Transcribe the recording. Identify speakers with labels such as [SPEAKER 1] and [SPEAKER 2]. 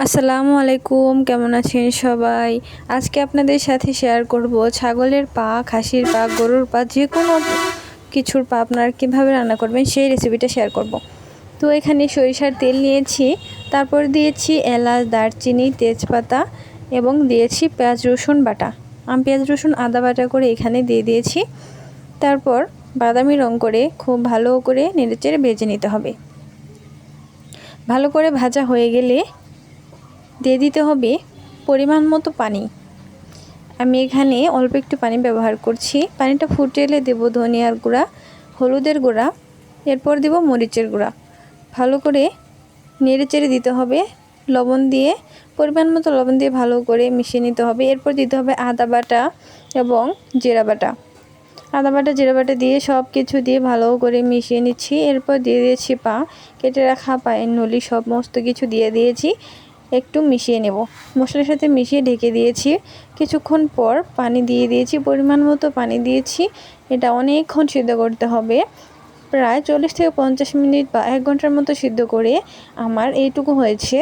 [SPEAKER 1] আসসালামু আলাইকুম, কেমন আছেন সবাই? আজকে আপনাদের সাথে শেয়ার করব ছাগলের পা, খাসির পা, গরুর পা, যে কোনো কিছুর পা আপনারা কীভাবে রান্না করবেন সেই রেসিপিটা শেয়ার করব। তো এখানে সরিষার তেল নিয়েছি, তারপর দিয়েছি এলাচ, দারচিনি, তেজপাতা এবং দিয়েছি পেঁয়াজ রসুন বাটা। আমি পেঁয়াজ রসুন আদা বাটা করে এখানে দিয়ে দিয়েছি। তারপর বাদামি রং করে খুব ভালো করে নেড়েচেড়ে ভেজে নিতে হবে। ভালো করে ভাজা হয়ে গেলে দিয়ে দিতে হবে পরিমাণ মতো পানি। আমি এখানে অল্প একটু পানি ব্যবহার করছি। পানিটা ফুটে এলে দেবো ধনিয়ার গুঁড়া, হলুদের গুঁড়া, এরপর দেব মরিচের গুঁড়া। ভালো করে নেড়েচেড়ে দিতে হবে। লবণ দিয়ে পরিমাণ মতো লবণ দিয়ে ভালো করে মিশিয়ে নিতে হবে। এরপর দিতে হবে আদা বাটা এবং জিরা বাটা। আদা বাটা, জিরা বাটা দিয়ে সব কিছু দিয়ে ভালো করে মিশিয়ে নিচ্ছি। এরপর দিয়ে দিয়েছি পা, কেটে রাখা পায়ের নলি সমস্ত কিছু দিয়ে দিয়েছি। একটু মিশিয়ে নেব, মশলার সাথে মিশিয়ে ঢেকে দিয়েছি। কিছুক্ষণ পর পানি দিয়ে দিয়েছি, পরিমাণ মতো পানি দিয়েছি। এটা অনেকক্ষণ সিদ্ধ করতে হবে, প্রায় 40 থেকে 50 মিনিট বা 1 ঘন্টার মতো সিদ্ধ করে আমার এইটুকু হয়েছে।